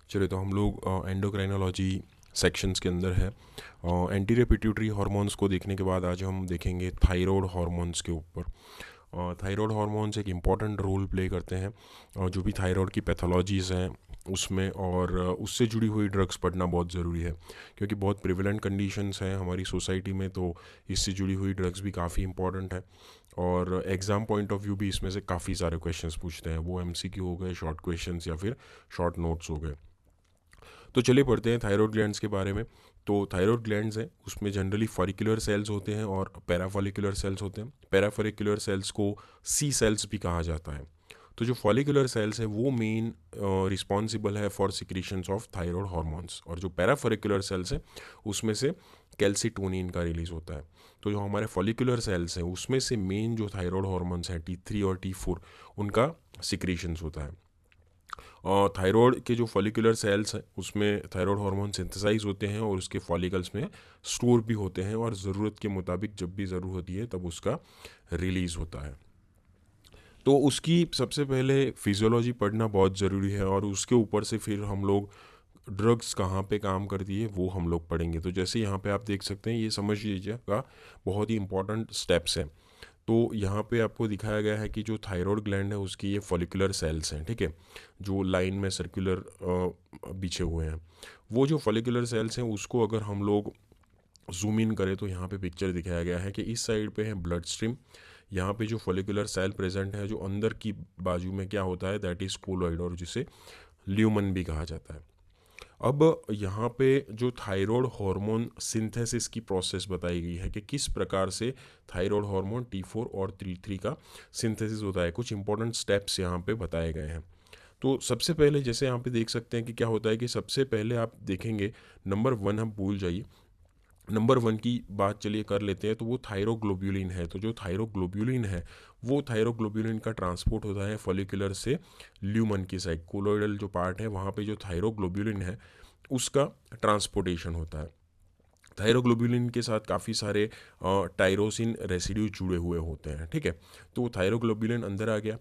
चलिए तो हम लोग एंडोक्राइनोलॉजी सेक्शंस के अंदर है। एंटीरियर पिट्यूटरी हार्मोन्स को देखने के बाद आज हम देखेंगे थायराइड हार्मोन्स के ऊपर। थायराइड हार्मोन्स एक इम्पॉर्टेंट रोल प्ले करते हैं जो भी थायराइड की पैथोलॉजीज़ हैं उसमें, और उससे जुड़ी हुई ड्रग्स पढ़ना बहुत ज़रूरी है क्योंकि बहुत प्रिवेलेंट कंडीशंस हैं हमारी सोसाइटी में, तो इससे जुड़ी हुई ड्रग्स भी काफ़ी इंपॉर्टेंट है। और एग्ज़ाम पॉइंट ऑफ व्यू भी इसमें से काफ़ी सारे क्वेश्चंस पूछते हैं, वो एमसीक्यू हो गए, शॉर्ट क्वेश्चंस या फिर शॉर्ट नोट्स हो गए। तो चलिए पढ़ते हैं थायराइड ग्लैंड्स के बारे में। तो थायराइड ग्लैंड्स हैं उसमें जनरली फॉलिकुलर सेल्स होते हैं और पैराफॉलिकुलर सेल्स होते हैं। पैराफॉलिकुलर सेल्स को सी सेल्स भी कहा जाता है। तो जो फॉलिकुलर सेल्स है वो मेन रिस्पॉन्सिबल है for secretions of thyroid hormones, और जो पैराफॉलिकुलर सेल्स हैं उसमें से कैल्सिटोनिन का रिलीज होता है। तो जो हमारे फॉलिकुलर सेल्स हैं उसमें से मेन जो थायराइड हार्मोन्स हैं T3 और T4 उनका सिक्रीशंस होता है। और थायराइड के जो फॉलिकुलर सेल्स हैं उसमें थायराइड हार्मोन सिंथेसाइज होते हैं और उसके फॉलिकल्स में स्टोर भी होते हैं, और ज़रूरत के मुताबिक जब भी ज़रूरत होती है तब उसका रिलीज़ होता है। तो उसकी सबसे पहले फिजियोलॉजी पढ़ना बहुत ज़रूरी है, और उसके ऊपर से फिर हम लोग ड्रग्स कहाँ पे काम करती है वो हम लोग पढ़ेंगे। तो जैसे यहाँ पे आप देख सकते हैं, ये समझ लीजिएगा बहुत ही इंपॉर्टेंट स्टेप्स हैं। तो यहाँ पे आपको दिखाया गया है कि जो थायराइड ग्लैंड है उसकी ये फॉलिकुलर सेल्स हैं, ठीक है, जो लाइन में सर्कुलर बिछे हुए हैं। वो जो फॉलिकुलर सेल्स हैं उसको अगर हम लोग जूम इन करें तो यहाँ पे पिक्चर दिखाया गया है कि इस साइड पे है ब्लड स्ट्रीम। यहाँ पे जो फॉलिकुलर सेल प्रेजेंट है जो अंदर की बाजू में क्या होता है, दैट इज़ कोलॉइड, और जिसे ल्यूमन भी कहा जाता है। अब यहाँ पे जो थायराइड हार्मोन सिंथेसिस की प्रोसेस बताई गई है कि किस प्रकार से थायराइड हार्मोन T4 और T3 का सिंथेसिस होता है। कुछ इंपॉर्टेंट स्टेप्स यहाँ पे बताए गए हैं। तो सबसे पहले जैसे यहाँ पे देख सकते हैं कि क्या होता है कि सबसे पहले आप देखेंगे नंबर 1 हम भूल जाइए, नंबर 1 की बात चलिए कर लेते हैं। तो वो थायरोग्लोब्यूलिन है। तो जो थायरोग्लोब्यूलिन है वो थायरोग्लोब्यूलिन का ट्रांसपोर्ट होता है फॉलिकुलर से ल्यूमन की साइड, कोलोइडल जो पार्ट है वहाँ पे जो थायरोग्लोब्यूलिन है उसका ट्रांसपोर्टेशन होता है। थायरोग्लोब्यूलिन के साथ काफ़ी सारे टायरोसिन रेसिड्यू जुड़े हुए होते हैं, ठीक है। तो थायरोग्लोब्यूलिन अंदर आ गया।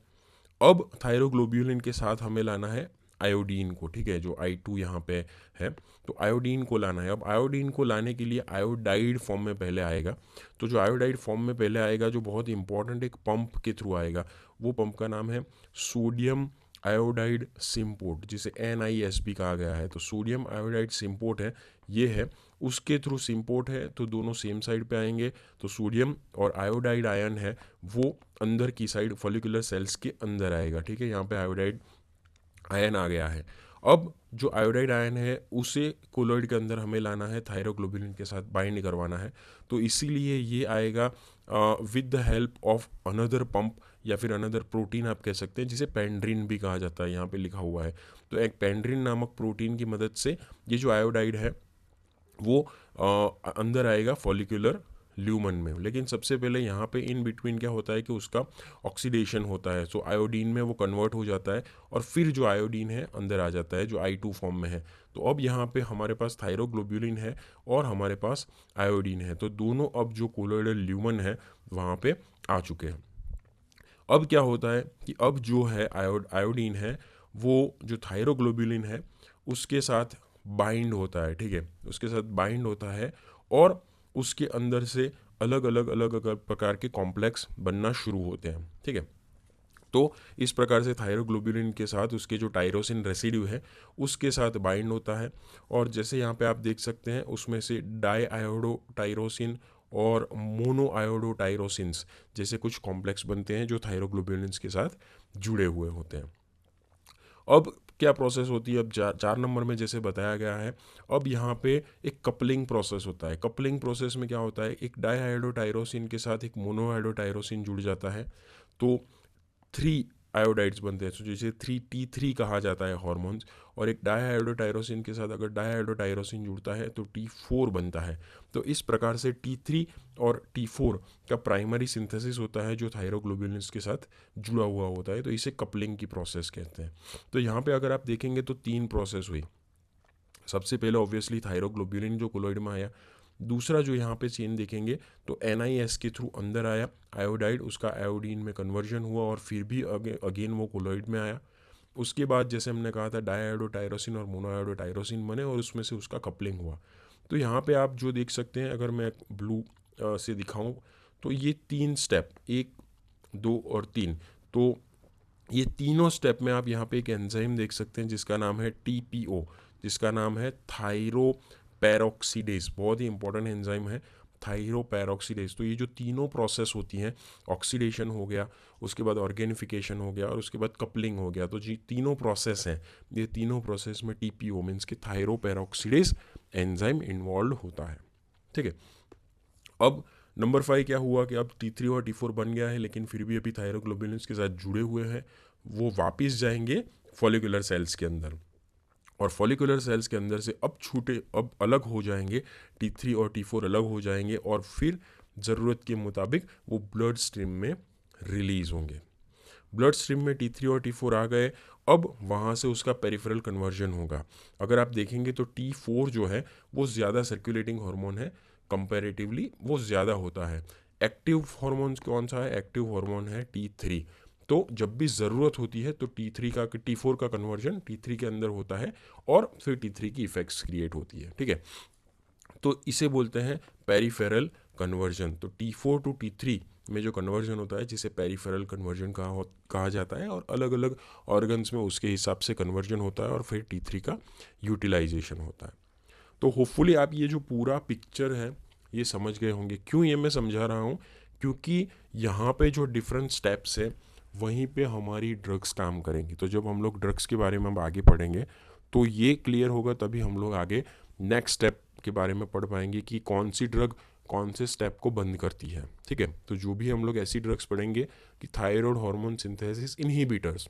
अब थायरोग्लोब्यूलिन के साथ हमें लाना है आयोडीन को, ठीक है, जो I2 यहाँ पे है। तो आयोडीन को लाना है। अब आयोडीन को लाने के लिए आयोडाइड फॉर्म में पहले आएगा। तो जो आयोडाइड फॉर्म में पहले आएगा जो बहुत इंपॉर्टेंट एक पंप के थ्रू आएगा, वो पंप का नाम है सोडियम आयोडाइड सिम्पोर्ट, जिसे NISP कहा गया है। तो सोडियम आयोडाइड सिम्पोर्ट है, ये है, उसके थ्रू सिम्पोर्ट है तो दोनों सेम साइड पे आएंगे। तो सोडियम और आयोडाइड आयन है वो अंदर की साइड फॉलिकुलर सेल्स के अंदर आएगा, ठीक है। यहाँ पे आयोडाइड आयन आ गया है। अब जो आयोडाइड आयन है उसे कोलॉइड के अंदर हमें लाना है, थायरोग्लोब्यूलिन के साथ बाइंड करवाना है। तो इसीलिए ये आएगा with the help of another pump या फिर अनदर प्रोटीन आप कह सकते हैं, जिसे पेंड्रिन भी कहा जाता है, यहाँ पे लिखा हुआ है। तो एक पेंड्रिन नामक प्रोटीन की मदद से ये जो आयोडाइड है वो अंदर आएगा फॉलिकुलर ल्यूमन में। लेकिन सबसे पहले यहाँ पे इन बिटवीन क्या होता है कि उसका ऑक्सीडेशन होता है। सो आयोडीन में वो कन्वर्ट हो जाता है और फिर जो आयोडीन है अंदर आ जाता है जो I2 फॉर्म में है। तो अब यहाँ पे हमारे पास थायरोग्लोब्यूलिन है और हमारे पास आयोडीन है, तो दोनों अब जो कोलोइडल ल्यूमन है वहाँ पे आ चुके हैं। अब क्या होता है कि अब जो है आयोडीन है वो जो थायरोग्लोब्यूलिन है उसके साथ बाइंड होता है, ठीक है, उसके साथ बाइंड होता है, और उसके अंदर से अलग अलग प्रकार के कॉम्प्लेक्स बनना शुरू होते हैं, ठीक है। तो इस प्रकार से थायरोग्लोब्यूलिन के साथ उसके जो टायरोसिन रेसिड्यू है उसके साथ बाइंड होता है, और जैसे यहाँ पे आप देख सकते हैं उसमें से डाई आयोडो टायरोसिन और मोनो आयोडो टायरोसिन्स जैसे कुछ कॉम्प्लेक्स बनते हैं जो थायरोग्लोब्यूलिन्स के साथ जुड़े हुए होते हैं। अब क्या प्रोसेस होती है, अब 4 नंबर में जैसे बताया गया है, अब यहाँ पे एक कपलिंग प्रोसेस होता है। कपलिंग प्रोसेस में क्या होता है, एक डाई आयोडो टायरोसिन के साथ एक मोनो आयोडो टायरोसिन जुड़ जाता है, तो 3 आयोडाइड्स बनते हैं। तो जैसे 3T3 कहा जाता है हार्मोन्स, और एक डाईआयोडोटायरोसिन के साथ अगर डाईआयोडोटायरोसिन जुड़ता है तो T4 बनता है। तो इस प्रकार से T3 और T4 का प्राइमरी सिंथेसिस होता है जो थायरोग्लोब्यूलिन्स के साथ जुड़ा हुआ होता है, तो इसे कपलिंग की प्रोसेस कहते हैं। तो यहाँ पे अगर आप देखेंगे तो 3 प्रोसेस हुई। सबसे पहले ऑब्वियसली थायरोग्लोब्यूलिन जो कोलॉइड में आया, दूसरा जो यहाँ पे चेन देखेंगे तो NIS के थ्रू अंदर आया आयोडाइड, उसका आयोडीन में कन्वर्जन हुआ और फिर भी अगेन वो कोलॉइड में आया, उसके बाद जैसे हमने कहा था डायआयोडोटायरोसिन और मोनोआयोडोटायरोसिन बने और उसमें से उसका कपलिंग हुआ। तो यहाँ पे आप जो देख सकते हैं, अगर मैं ब्लू से दिखाऊं तो ये 3 स्टेप, 1, 2 और 3, तो ये तीनों स्टेप में आप यहाँ पे एक एंजाइम देख सकते हैं जिसका नाम है TPO, जिसका नाम है थायरोपेरोक्सीडेज। बहुत ही इंपॉर्टेंट एंजाइम है थायरोपेरोक्सीडेज। तो ये जो तीनों प्रोसेस होती हैं, ऑक्सीडेशन हो गया, उसके बाद ऑर्गेनिफिकेशन हो गया और उसके बाद कपलिंग हो गया, तो जी तीनों प्रोसेस हैं, ये तीनों प्रोसेस में TPO मीन्स कि थायरोपेरोक्सीडेज एंजाइम इन्वॉल्व होता है। ठीक है। अब नंबर 5 क्या हुआ कि अब T3 और T4 बन गया है, लेकिन फिर भी अभी थायरोग्लोबुलिन्स के साथ जुड़े हुए हैं, वो वापस जाएंगे फॉलिकुलर सेल्स के अंदर, और फॉलिकुलर सेल्स के अंदर से अब अलग हो जाएंगे, T3 और T4 अलग हो जाएंगे और फिर ज़रूरत के मुताबिक वो ब्लड स्ट्रीम में रिलीज होंगे। ब्लड स्ट्रीम में T3 और T4 आ गए, अब वहाँ से उसका पेरिफेरल कन्वर्जन होगा। अगर आप देखेंगे तो T4 जो है वो ज़्यादा सर्कुलेटिंग हार्मोन है, कंपैरेटिवली वो ज़्यादा होता है। एक्टिव हार्मोन कौन सा है? एक्टिव हार्मोन है T3। तो जब भी ज़रूरत होती है तो T4 का कन्वर्जन T3 के अंदर होता है और फिर T3 की इफेक्ट्स क्रिएट होती है। ठीक है, तो इसे बोलते हैं पेरिफेरल कन्वर्जन। तो T4 टू T3 में जो कन्वर्जन होता है जिसे पेरिफेरल कन्वर्जन कहा जाता है, और अलग अलग ऑर्गन्स में उसके हिसाब से कन्वर्जन होता है और फिर T3 का यूटिलाइजेशन होता है। तो होपफुली आप ये जो पूरा पिक्चर है ये समझ गए होंगे। क्यों ये मैं समझा रहा हूँ? क्योंकि यहाँ पे जो डिफरेंट स्टेप्स है वहीं पे हमारी ड्रग्स काम करेंगी। तो जब हम लोग ड्रग्स के बारे में अब आगे पढ़ेंगे तो ये क्लियर होगा, तभी हम लोग आगे नेक्स्ट स्टेप के बारे में पढ़ पाएंगे कि कौन सी ड्रग कौन से स्टेप को बंद करती है। ठीक है, तो जो भी हम लोग ऐसी ड्रग्स पढ़ेंगे कि थायराइड हार्मोन सिंथेसिस इनहिबिटर्स,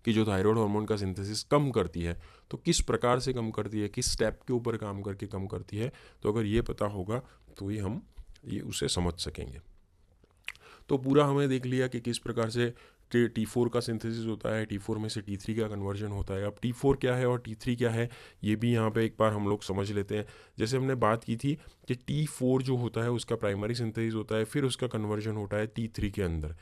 कि जो थायराइड हार्मोन का सिंथेसिस कम करती है, तो किस प्रकार से कम करती है, किस स्टेप के ऊपर काम करके कम करती है, तो अगर ये पता होगा तो ही हम ये उसे समझ सकेंगे। तो पूरा हमें देख लिया कि किस प्रकार से T4 का सिंथेसिस होता है, T4 में से T3 का कन्वर्जन होता है। अब T4 क्या है और T3 क्या है ये भी यहाँ पे एक बार हम लोग समझ लेते हैं। जैसे हमने बात की थी कि T4 जो होता है उसका प्राइमरी सिंथेसिस होता है, फिर उसका कन्वर्जन होता है T3 के अंदर।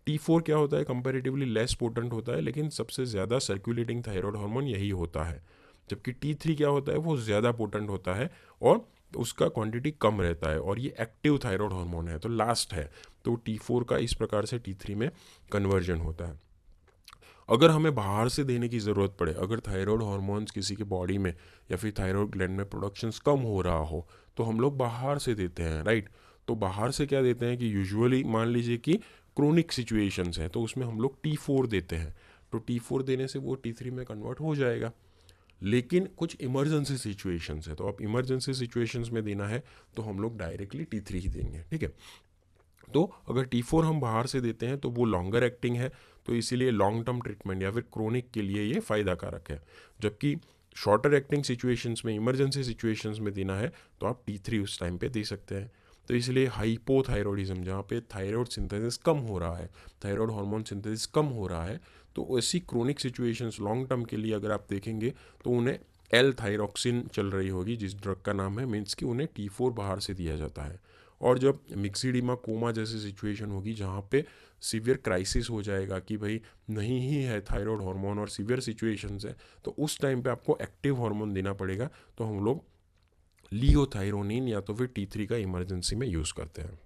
T4 क्या होता है? कंपैरेटिवली लेस पोटेंट होता है, लेकिन सबसे ज़्यादा सर्कुलेटिंग थायराइड हार्मोन यही होता है। जबकि T3 क्या होता है? वो ज़्यादा पोटेंट होता है और उसका क्वांटिटी कम रहता है, और ये एक्टिव थायराइड हार्मोन है, तो लास्ट है। तो T4 का इस प्रकार से T3 में कन्वर्जन होता है। अगर हमें बाहर से देने की ज़रूरत पड़े, अगर थायराइड हार्मोन्स किसी के बॉडी में या फिर थायराइड ग्लैंड में प्रोडक्शंस कम हो रहा हो, तो हम लोग बाहर से देते हैं, राइट। तो बाहर से क्या देते हैं कि यूजुअली मान लीजिए कि क्रोनिक सिचुएशंस हैं तो उसमें हम लोग T4 देते हैं, तो T4 देने से वो T3 में कन्वर्ट हो जाएगा। लेकिन कुछ इमरजेंसी सिचुएशंस है, तो अब इमरजेंसी सिचुएशंस में देना है तो हम लोग डायरेक्टली T3 ही देंगे। ठीक है, तो अगर T4 हम बाहर से देते हैं तो वो लॉन्गर एक्टिंग है, तो इसीलिए लॉन्ग टर्म ट्रीटमेंट या फिर क्रोनिक के लिए ये फ़ायदा कारक है। जबकि शॉर्टर एक्टिंग सिचुएशंस में, इमरजेंसी सिचुएशंस में देना है तो आप T3 उस टाइम पे दे सकते हैं। तो इसलिए हाइपोथायरॉयडिज्म, जहाँ पे थायराइड सिंथेसिस कम हो रहा है, थायराइड हार्मोन सिंथेसिस कम हो रहा है, तो ऐसी क्रोनिक सिचुएशंस लॉन्ग टर्म के लिए अगर आप देखेंगे तो उन्हें एल थायरॉक्सिन चल रही होगी जिस ड्रग का नाम है, मीन्स कि उन्हें T4 बाहर से दिया जाता है। और जब मिक्सिडिमा कोमा जैसी सिचुएशन होगी जहाँ पे सीवियर क्राइसिस हो जाएगा कि भाई नहीं ही है थायराइड हार्मोन और सीवियर सिचुएशंस है, तो उस टाइम पे आपको एक्टिव हार्मोन देना पड़ेगा, तो हम लोग लियोथायरोनिन या तो फिर T3 का इमरजेंसी में यूज़ करते हैं।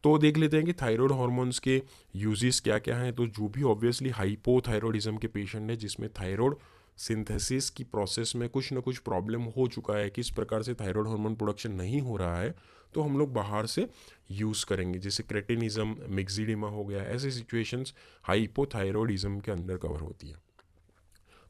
तो देख लेते हैं कि थायराइड हार्मोन्स के यूजेस क्या क्या हैं। तो जो भी ऑब्वियसली हाइपोथायरॉयडिज्म के पेशेंट है जिसमें थायराइड सिंथेसिस की प्रोसेस में कुछ ना कुछ प्रॉब्लम हो चुका है, किस प्रकार से थायराइड हार्मोन प्रोडक्शन नहीं हो रहा है, तो हम लोग बाहर से यूज़ करेंगे, जैसे क्रेटिनिज्म, मिक्सिडिमा हो गया, ऐसे सिचुएशंस हाइपोथायरॉयडिज्म के अंदर कवर होती है।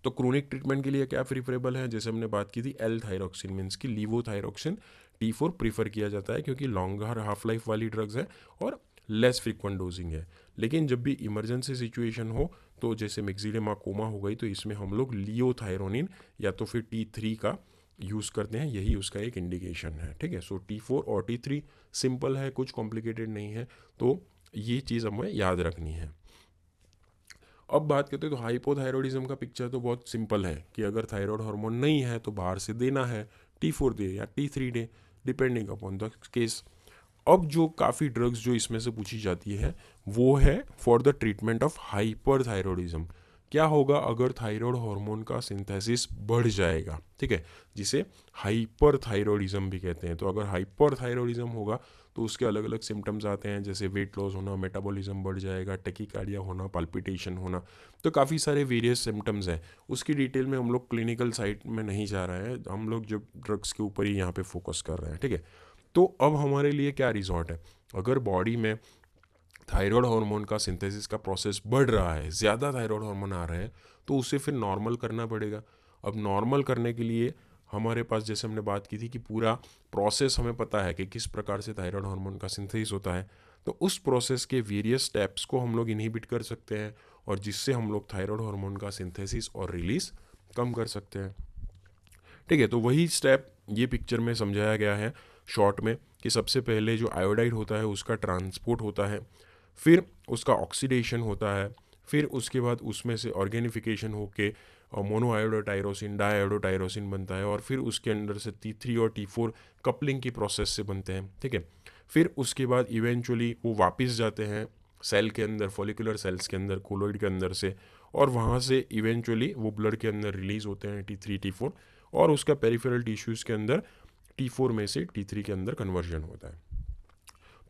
तो क्रोनिक ट्रीटमेंट के लिए क्या प्रिफरेबल है? जैसे हमने बात की थी एल थायरोक्सिन मीन्स की लीवोथायरोक्सिन T4 प्रीफर किया जाता है क्योंकि लॉन्गर हाफ लाइफ वाली ड्रग्स है और लेस फ्रिक्वेंट डोजिंग है। लेकिन जब भी इमरजेंसी सिचुएशन हो, तो जैसे मिक्सिडिमा कोमा हो गई, तो इसमें हम लोग लियोथायरोनिन या तो फिर T3 का यूज़ करते हैं, यही उसका एक इंडिकेशन है। ठीक है, सो T4 और T3 सिंपल है, कुछ कॉम्प्लिकेटेड नहीं है, तो ये चीज़ हमें याद रखनी है। अब बात करते हैं तो हाइपोथायरॉयडिज्म का पिक्चर तो बहुत सिंपल है कि अगर थायराइड हार्मोन नहीं है तो बाहर से देना है, T4 दे या T3 they, depending upon the case. अब जो काफ़ी ड्रग्स जो इसमें से पूछी जाती है वो है for the treatment of hyperthyroidism. क्या होगा अगर थायराइड हार्मोन का सिंथेसिस बढ़ जाएगा, ठीक है, जिसे हाइपरथायरॉयडिज्म भी कहते हैं। तो अगर हाइपरथायरॉयडिज्म होगा तो उसके अलग अलग सिम्टम्स आते हैं, जैसे वेट लॉस होना, मेटाबॉलिज्म बढ़ जाएगा, टैकीकार्डिया होना, पाल्पिटेशन होना। तो काफ़ी सारे वेरियस सिम्टम्स हैं। उसकी डिटेल में हम लोग क्लिनिकल साइट में नहीं जा रहे हैं, हम लोग जब ड्रग्स के ऊपर ही यहाँ पे फोकस कर रहे हैं, ठीक है। तो अब हमारे लिए क्या रिजॉर्ट है, अगर बॉडी में थायराइड हार्मोन का सिंथेसिस का प्रोसेस बढ़ रहा है, ज़्यादा थायराइड हार्मोन आ रहे हैं, तो उसे फिर नॉर्मल करना पड़ेगा। अब नॉर्मल करने के लिए हमारे पास, जैसे हमने बात की थी कि पूरा प्रोसेस हमें पता है कि किस प्रकार से थायराइड हार्मोन का सिंथेसिस होता है, तो उस प्रोसेस के वेरियस स्टेप्स को हम लोग इनहिबिट कर सकते हैं, और जिससे हम लोग थायराइड हार्मोन का सिंथेसिस और रिलीज कम कर सकते हैं, ठीक है। तो वही स्टेप ये पिक्चर में समझाया गया है शॉर्ट में, कि सबसे पहले जो आयोडाइड होता है उसका ट्रांसपोर्ट होता है, फिर उसका ऑक्सीडेशन होता है, फिर उसके बाद उसमें से ऑर्गेनिफिकेशन होके मोनोआयोडोटायरोसिन डाईआयोडोटायरोसिन बनता है, और फिर उसके अंदर से T3 और T4 कपलिंग की प्रोसेस से बनते हैं, ठीक है। फिर उसके बाद इवेंचुअली वो वापस जाते हैं सेल के अंदर, फॉलिकुलर सेल्स के अंदर, कोलोइड के अंदर से, और वहाँ से इवेंचुअली वो ब्लड के अंदर रिलीज होते हैं T3 T4, और उसका पेरिफेरल टिश्यूज़ के अंदर T4 में से T3 के अंदर कन्वर्जन होता है।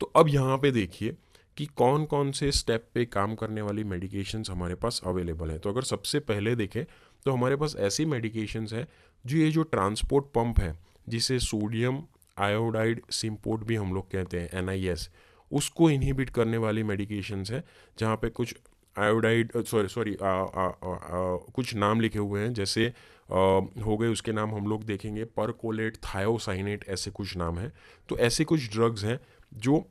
तो अब यहाँ पे देखिए कि कौन कौन से स्टेप पे काम करने वाली मेडिकेशंस हमारे पास अवेलेबल है। तो अगर सबसे पहले देखें तो हमारे पास ऐसी मेडिकेशंस है जो ये जो ट्रांसपोर्ट पंप है, जिसे सोडियम आयोडाइड सिम्पोर्ट भी हम लोग कहते हैं, NIS, उसको इनहिबिट करने वाली मेडिकेशंस है, जहाँ पे कुछ आयोडाइड सॉरी कुछ नाम लिखे हुए हैं, जैसे हो गए उसके नाम हम लोग देखेंगे, परकोलेट, थायोसाइनेट, ऐसे कुछ नाम हैं। तो ऐसे कुछ ड्रग्स हैं जो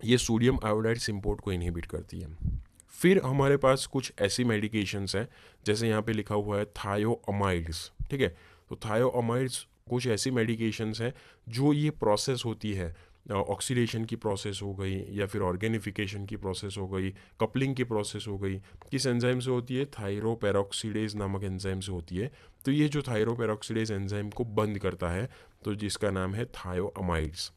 ये सोडियम आयोडाइड सिम्पोर्ट को इनहिबिट करती है। फिर हमारे पास कुछ ऐसी मेडिकेशंस हैं, जैसे यहाँ पे लिखा हुआ है थायोअमाइड्स, ठीक है। तो थायोअमाइड्स कुछ ऐसी मेडिकेशंस हैं जो ये प्रोसेस होती है, ऑक्सीडेशन की प्रोसेस हो गई, या फिर ऑर्गेनिफिकेशन की प्रोसेस हो गई, कपलिंग की प्रोसेस हो गई, किस एंजाइम से होती है, थायरोपेरोक्सीडेज नामक एंजाइम से होती है। तो ये जो थायरोपेरोक्सीडेज एंजाइम को बंद करता है, तो जिसका नाम है थायोअमाइड्स।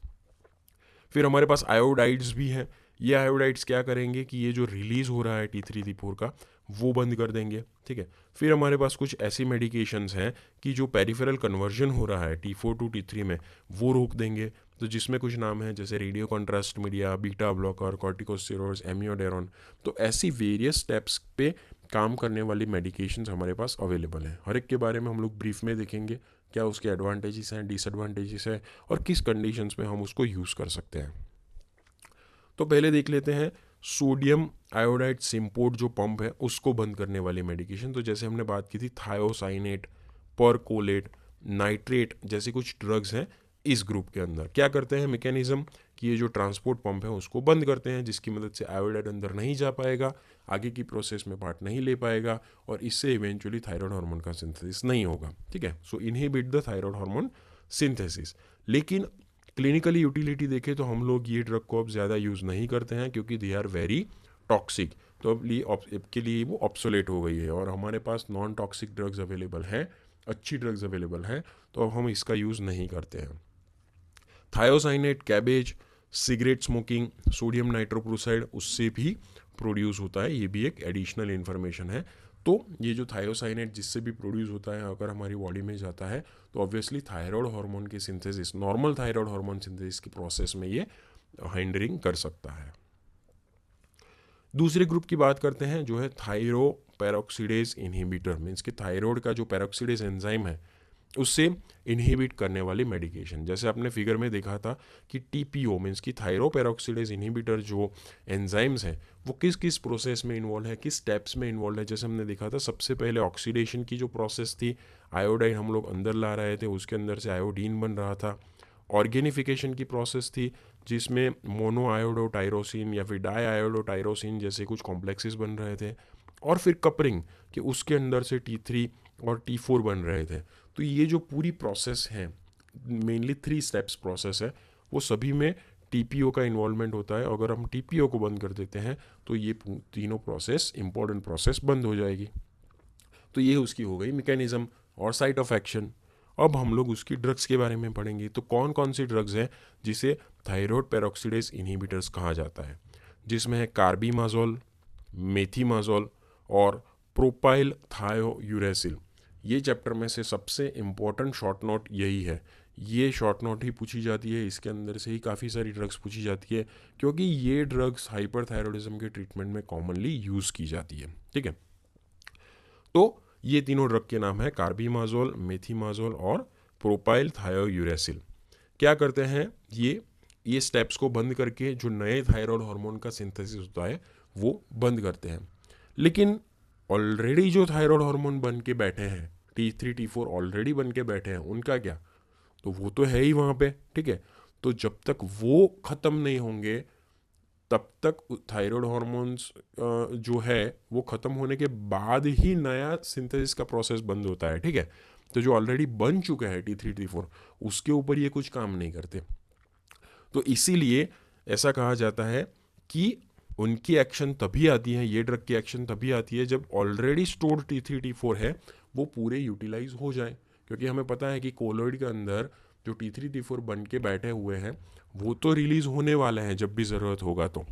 फिर हमारे पास आयोडाइड्स भी हैं। ये आयोडाइड्स क्या करेंगे कि ये जो रिलीज़ हो रहा है T3 T4 का, वो बंद कर देंगे, ठीक है। फिर हमारे पास कुछ ऐसी मेडिकेशंस हैं कि जो पेरिफेरल कन्वर्जन हो रहा है T4 टू T3 में, वो रोक देंगे। तो जिसमें कुछ नाम है जैसे radio contrast media, beta blocker, corticosteroids, amiodarone. तो ऐसी वेरियस स्टेप्स पे काम करने वाली मेडिकेशंस हमारे पास अवेलेबल हैं। हर एक के बारे में हम लोग ब्रीफ में देखेंगे, क्या उसके एडवांटेजेस हैं, डिसएडवांटेजेस हैं, और किस कंडीशंस में हम उसको यूज़ कर सकते हैं। तो पहले देख लेते हैं सोडियम आयोडाइड सिम्पोर्ट जो पंप है उसको बंद करने वाली मेडिकेशन। तो जैसे हमने बात की थी थायोसाइनेट, परकोलेट, नाइट्रेट जैसे कुछ ड्रग्स हैं इस ग्रुप के अंदर। क्या करते हैं मैकेनिज्म कि ये जो ट्रांसपोर्ट पंप है उसको बंद करते हैं, जिसकी मदद से आयोडाइड अंदर नहीं जा पाएगा, आगे की प्रोसेस में पार्ट नहीं ले पाएगा, और इससे इवेंचुअली थायराइड हार्मोन का सिंथेसिस नहीं होगा, ठीक है। So inhibit the thyroid hormone synthesis. लेकिन क्लिनिकली यूटिलिटी देखें तो हम लोग ये ड्रग को अब ज़्यादा यूज़ नहीं करते हैं, क्योंकि दे आर वेरी टॉक्सिक। तो अब के लिए वो ऑब्सोलेट हो गई है, और हमारे पास नॉन टॉक्सिक ड्रग्स अवेलेबल हैं, अच्छी ड्रग्स अवेलेबल हैं, तो अब हम इसका यूज़ नहीं करते हैं। Thiocyanate, cabbage, cigarette smoking, sodium nitrochloride उससे भी प्रोड्यूस होता है, ये भी एक एडिशनल इन्फॉर्मेशन है। तो ये जो थायोसाइनेट जिससे भी प्रोड्यूस होता है, अगर हमारी बॉडी में जाता है तो ऑब्वियसली थायराइड हार्मोन की synthesis, normal thyroid hormone synthesis की प्रोसेस में ये हाइंडरिंग कर सकता है। दूसरे ग्रुप की बात करते हैं जो है थायरोपेरोक्सीडेज इनहिबिटर, मीन्स कि थायराइड का जो पेरोक्सीडेज एंजाइम है उससे इनहिबिट करने वाली मेडिकेशन। जैसे आपने फिगर में देखा था कि TPO मीन्स कि थायरोपेरोक्सीडेज इनहिबिटर जो एंजाइम्स हैं वो किस किस प्रोसेस में इन्वॉल्व है, किस स्टेप्स में इन्वॉल्व है। जैसे हमने देखा था सबसे पहले ऑक्सीडेशन की जो प्रोसेस थी, आयोडाइन हम लोग अंदर ला रहे थे, उसके अंदर से आयोडीन बन रहा था। ऑर्गेनिफिकेशन की प्रोसेस थी जिसमें मोनोआयोडोटायरोसिन या फिर डाईआयोडोटायरोसिन जैसे कुछ कॉम्प्लेक्सेस बन रहे थे। और फिर कपरिंग कि उसके अंदर से T3 और T4 बन रहे थे। तो ये जो पूरी प्रोसेस है, मेनली 3 स्टेप्स प्रोसेस है, वो सभी में TPO का इन्वॉल्वमेंट होता है। अगर हम TPO को बंद कर देते हैं तो ये तीनों प्रोसेस, इंपॉर्टेंट प्रोसेस बंद हो जाएगी। तो ये उसकी हो गई मैकेनिज्म और साइट ऑफ एक्शन। अब हम लोग उसकी ड्रग्स के बारे में पढ़ेंगे। तो कौन कौन सी ड्रग्स हैं जिसे थायराइड पेरोक्सीडेज इनहिबिटर्स कहा जाता है। जिसमें है कार्बीमाजोल, मेथीमाजोल और प्रोपाइल थायोयूरेसिल। ये चैप्टर में से सबसे इम्पोर्टेंट शॉर्ट नोट यही है। ये शॉर्ट नोट ही पूछी जाती है, इसके अंदर से ही काफ़ी सारी ड्रग्स पूछी जाती है, क्योंकि ये ड्रग्स हाइपरथायरॉयडिज्म के ट्रीटमेंट में कॉमनली यूज़ की जाती है। ठीक है, तो ये तीनों ड्रग के नाम है कार्बीमाजोल, मेथीमाजोल और प्रोपाइल थायोयूरेसिल। क्या करते हैं ये स्टेप्स को बंद करके जो नए थायराइड हार्मोन का सिंथेसिस होता है वो बंद करते हैं। लेकिन ऑलरेडी जो थायराइड हार्मोन बन के बैठे हैं, T3 T4 ऑलरेडी बन के बैठे हैं, उनका क्या? तो वो तो है ही वहाँ पे। ठीक है, तो जब तक वो ख़त्म नहीं होंगे तब तक थायराइड हार्मोन्स जो है वो ख़त्म होने के बाद ही नया सिंथेसिस का प्रोसेस बंद होता है। ठीक है, तो जो ऑलरेडी बन चुका है T3 T4 उसके ऊपर ये कुछ काम नहीं करते। तो इसीलिए ऐसा कहा जाता है कि उनकी एक्शन तभी आती है, ये ड्रग की एक्शन तभी आती है जब ऑलरेडी स्टोर्ड T3 T4 है वो पूरे यूटिलाइज हो जाए। क्योंकि हमें पता है कि कोलोइड के अंदर जो T3 T4 बन के बैठे हुए हैं वो तो रिलीज होने वाले हैं जब भी ज़रूरत होगा। तो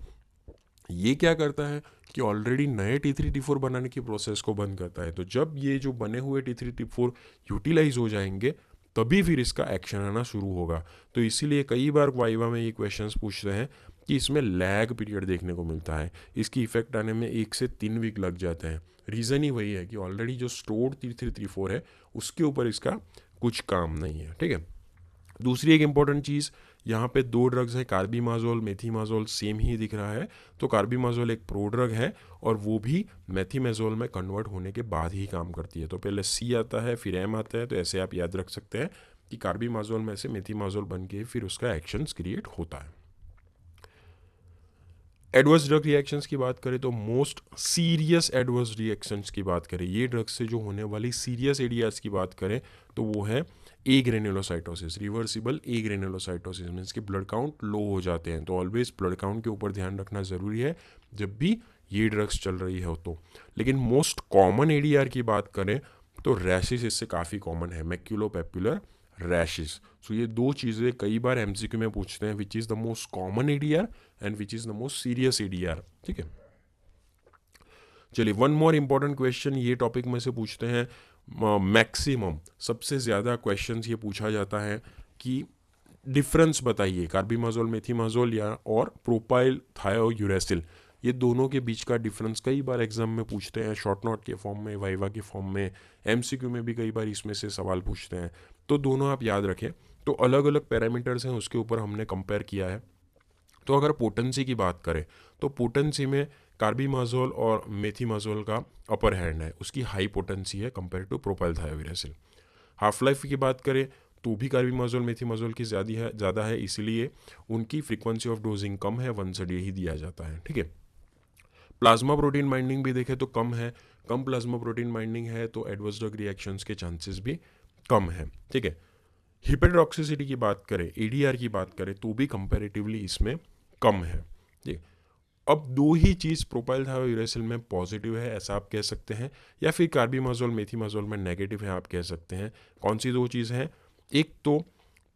ये क्या करता है कि ऑलरेडी नए T3 T4 बनाने की प्रोसेस को बंद करता है। तो जब ये जो बने हुए T3 T4 यूटिलाइज हो जाएंगे तभी फिर इसका एक्शन आना शुरू होगा। तो इसीलिए कई बार वाइवा में ये क्वेश्चंस पूछते हैं कि इसमें लैग पीरियड देखने को मिलता है, इसकी इफेक्ट आने में 1 से 3 वीक लग जाते हैं। रीज़न ही वही है कि ऑलरेडी जो स्टोर्ड T3 T4 है उसके ऊपर इसका कुछ काम नहीं है। ठीक है, दूसरी एक इम्पॉर्टेंट चीज़, यहाँ पे 2 ड्रग्स है, कार्बीमाजोल, मेथीमाजोल, सेम ही दिख रहा है। तो कार्बीमाजोल एक प्रोड्रग है और वो भी मेथीमेजोल में कन्वर्ट होने के बाद ही काम करती है। तो पहले C आता है फिर M आता है, तो ऐसे आप याद रख सकते हैं कि कार्बीमाजोल में से मेथीमाजोल बन के फिर उसका एक्शंस क्रिएट होता है। एडवर्स ड्रग रिएक्शंस की बात करें तो मोस्ट सीरियस एडवर्स रिएक्शंस की बात करें, ये ड्रग्स से जो होने वाली सीरियस एडीआर्स की बात करें तो वो है ए ग्रेनुलोसाइटोसिस, रिवर्सिबल ए ग्रेनुलोसाइटोसिस, मीन्स कि ब्लड काउंट लो हो जाते हैं। तो ऑलवेज ब्लड काउंट के ऊपर ध्यान रखना ज़रूरी है जब भी ये ड्रग्स चल रही है तो। लेकिन मोस्ट कॉमन एडीआर की बात करें तो रैशेस इससे काफ़ी कॉमन है, मैक्यूलोपेपुलर रैशेस। सो ये 2 चीज़ें कई बार एमसीक्यू में पूछते हैं, which is the most common ADR and which is the most serious ADR. ठीक है, चलिए वन मोर इम्पॉर्टेंट क्वेश्चन ये टॉपिक में से पूछते हैं, मैक्सिमम सबसे ज़्यादा क्वेश्चंस ये पूछा जाता है कि डिफरेंस बताइए कार्बीमाजोल, मेथीमाजोल या और प्रोपाइल थायोयूरेसिल, ये दोनों के बीच का डिफरेंस कई बार एग्जाम में पूछते हैं, शॉर्ट नोट के फॉर्म में, वाइवा के फॉर्म में, एमसीक्यू में भी कई बार इसमें से सवाल पूछते हैं। तो दोनों आप याद रखें। तो अलग अलग पैरामीटर्स हैं उसके ऊपर हमने कंपेयर किया है। तो अगर पोटेंसी की बात करें तो पोटेंसी में कार्बीमाजोल और मेथीमाजोल का अपर हैंड है, उसकी हाई पोटेंसी है compare to propyl thiouracil. Half life की बात करें तो भी कार्बीमाजोल मेथीमाजोल की ज़्यादा है, इसलिए उनकी फ्रीक्वेंसी ऑफ डोजिंग कम है, 1 डे ही दिया जाता है। ठीक है, प्लाज्मा प्रोटीन बाइंडिंग भी देखें तो कम है, कम प्लाज्मा प्रोटीन बाइंडिंग है तो एडवर्स ड्रग रिएक्शंस के चांसेस भी कम है। ठीक है, हिपेटोटॉक्सिसिटी की बात करें, एडीआर की बात करें तो भी कंपैरेटिवली इसमें कम है। ठीक, अब 2 ही चीज़ प्रोपाइल थायोयूरेसिल में पॉजिटिव है ऐसा आप कह सकते हैं, या फिर कार्बीमाजोल मेथीमाजोल में नेगेटिव है आप कह सकते हैं। कौन सी 2 चीज़ हैं? एक तो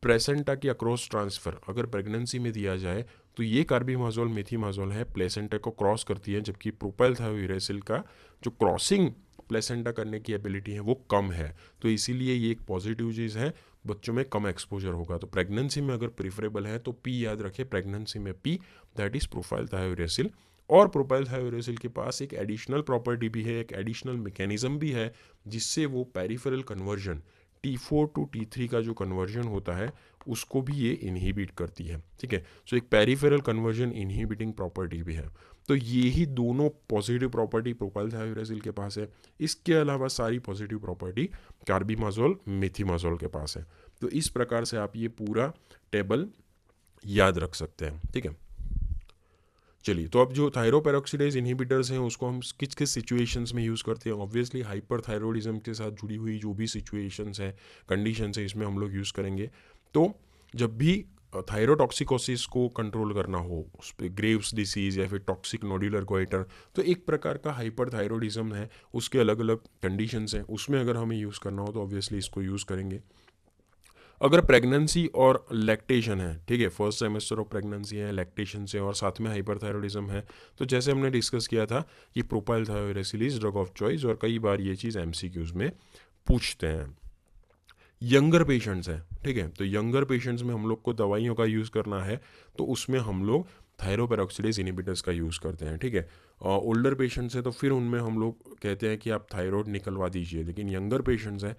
प्लेसेंटा की अक्रॉस ट्रांसफ़र अगर प्रेगनेंसी में दिया जाए तो ये कार्बीमाजोल मेथीमाजोल है प्लेसेंटा को क्रॉस करती है, जबकि प्रोपाइल थायोयूरेसिल का जो क्रॉसिंग प्लेसेंटा करने की एबिलिटी है वो कम है। तो इसीलिए ये एक पॉजिटिव चीज़ है, बच्चों में कम एक्सपोजर होगा। तो प्रेगनेंसी में अगर प्रीफरेबल है तो पी याद रखें, प्रेगनेंसी में पी, दैट इज़ प्रोपाइल थायोयूरेसिल। और प्रोपाइल थायोयूरेसिल के पास एक एडिशनल प्रॉपर्टी भी है, एक एडिशनल मैकेनिज्म भी है जिससे वो peripheral conversion T4 to T3 का जो कन्वर्जन होता है उसको भी ये इनहिबिट करती है। ठीक है, सो एक पेरिफेरल कन्वर्जन इनहिबिटिंग प्रॉपर्टी भी है। तो ये ही दोनों पॉजिटिव प्रॉपर्टी प्रोपाइल थायोयूरेसिल के पास है। इसके अलावा सारी पॉजिटिव प्रॉपर्टी कार्बीमाजोल मेथीमाजोल के पास है। तो इस प्रकार से आप ये पूरा टेबल याद रख सकते हैं। ठीक है, चलिए तो अब जो थायरोपेरोक्सीडेज इनहिबिटर्स हैं उसको हम किस किस सिचुएशंस में यूज़ करते हैं। ऑब्वियसली हाइपरथायरॉयडिज्म के साथ जुड़ी हुई जो भी सिचुएशंस हैं, कंडीशंस हैं, इसमें हम लोग यूज़ करेंगे। तो जब भी थायरोटॉक्सिकोसिस को कंट्रोल करना हो, उस पर ग्रेव्स डिसीज़ या फिर टॉक्सिक नोड्यूलर गोइटर, तो एक प्रकार का हाइपरथायरॉयडिज्म है, उसके अलग अलग कंडीशंस हैं, उसमें अगर हमें यूज़ करना हो तो ऑब्वियसली इसको यूज़ करेंगे। अगर प्रेगनेंसी और लैक्टेशन है, ठीक है, फर्स्ट सेमेस्टर ऑफ प्रेगनेंसी है, लैक्टेशन से और साथ में हाइपरथायरॉयडिज्म है, तो जैसे हमने डिस्कस किया था कि प्रोपाइल थायरोरेसिल ड्रग ऑफ चॉइस, और कई बार ये चीज़ एमसीक्यूज में पूछते हैं। यंगर पेशेंट्स हैं, ठीक है, तो यंगर पेशेंट्स में हम लोग को दवाइयों का यूज़ करना है, तो उसमें हम लोग थायरोपेरोक्सिडेज इनहिबिटर्स का यूज़ करते हैं, ठीक है। ओल्डर पेशेंट्स हैं तो फिर उनमें हम लोग कहते हैं कि आप थायराइड निकलवा दीजिए, लेकिन यंगर पेशेंट्स हैं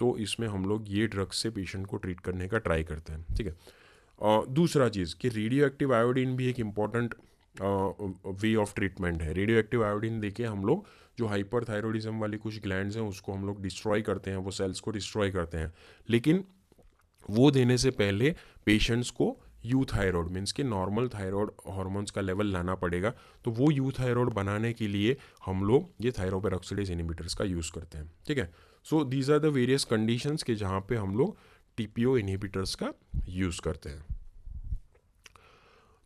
तो इसमें हम लोग ये ड्रग्स से पेशेंट को ट्रीट करने का ट्राई करते हैं, ठीक है। दूसरा चीज़ कि रेडियो एक्टिव आयोडीन भी एक इम्पॉर्टेंट वे ऑफ ट्रीटमेंट है। रेडियो एक्टिव आयोडीन देके हम लोग जो हाइपरथायरॉयडिज्म वाली कुछ ग्लैंड्स हैं उसको हम लोग डिस्ट्रॉय करते हैं, वो सेल्स को डिस्ट्रॉय करते हैं, लेकिन वो देने से पहले पेशेंट्स को यूथायरॉयड मीन्स कि नॉर्मल थायरॉयड हार्मोन्स का लेवल लाना पड़ेगा, तो वो यूथायरॉयड बनाने के लिए हम लोग ये थायरोपेरोक्सिडेज इनहिबिटर्स का यूज़ करते हैं, ठीक है। So these are the various conditions के जहाँ पे हम लोग टीपीओ इनहिबिटर्स का यूज़ करते हैं।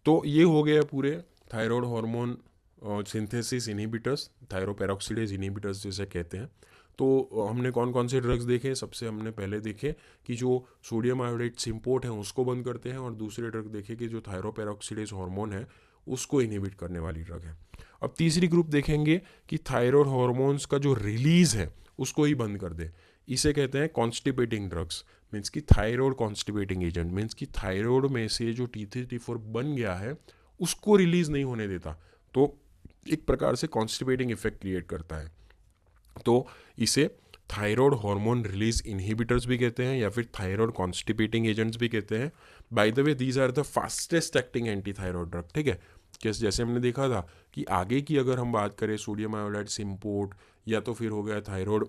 तो ये हो गया पूरे thyroid hormone synthesis inhibitors, thyroperoxidase inhibitors जिसे कहते हैं। तो हमने कौन कौन से ड्रग्स देखे, सबसे हमने पहले देखे कि जो सोडियम आयोडाइड सिम्पोर्ट है उसको बंद करते हैं, और दूसरे ड्रग देखे कि जो थायरोपेरोक्सिडेज हार्मोन है उसको इनहिबिट करने वाली ड्रग है। अब तीसरी ग्रुप देखेंगे कि थायराइड हार्मोन्स का जो रिलीज है उसको ही बंद कर दे, इसे कहते हैं कॉन्स्टिपेटिंग ड्रग्स, मीन्स कि थायराइड कॉन्स्टिपेटिंग एजेंट, मीन्स कि थायराइड में से जो T3 T4 बन गया है उसको रिलीज नहीं होने देता, तो एक प्रकार से कॉन्स्टिपेटिंग इफेक्ट क्रिएट करता है, तो इसे थायराइड हार्मोन रिलीज इनहिबिटर्स भी कहते हैं या फिर थायराइड कॉन्स्टिपेटिंग एजेंट्स भी कहते हैं। By the way these are the fastest acting anti thyroid drug, ठीक है। जैसे हमने देखा था कि आगे की अगर हम बात करें सोडियम आयोडाइड सिम्पोर्ट या तो फिर हो गया थायराइड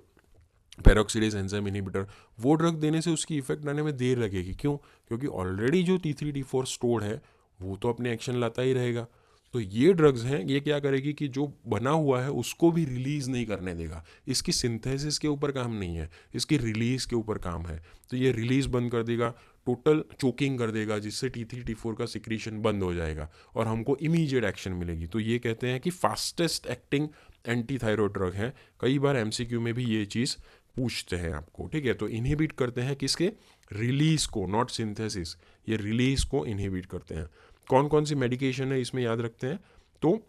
पेरोक्सिडेज एंजाइम इनहिबिटर, वो ड्रग देने से उसकी इफेक्ट आने में देर लगेगी, क्यों, क्योंकि ऑलरेडी जो T3 T4 स्टोर्ड है वो तो अपने एक्शन लाता ही रहेगा। तो ये ड्रग्स हैं, ये क्या करेगी कि जो बना हुआ है उसको भी रिलीज नहीं करने देगा, इसकी सिंथेसिस के ऊपर काम नहीं है, इसकी रिलीज के ऊपर काम है, तो ये रिलीज बंद कर देगा, टोटल चोकिंग कर देगा, जिससे T3 T4 का सिक्रीशन बंद हो जाएगा और हमको इमीडिएट एक्शन मिलेगी। तो ये कहते हैं कि fastest acting anti thyroid drug है। कई बार एमसीक्यू में भी ये चीज़ पूछते हैं आपको, ठीक है। तो इनहिबिट करते हैं किसके, रिलीज को, नॉट सिंथेसिस, ये रिलीज को इनहिबिट करते हैं। कौन कौन सी मेडिकेशन है इसमें याद रखते हैं, तो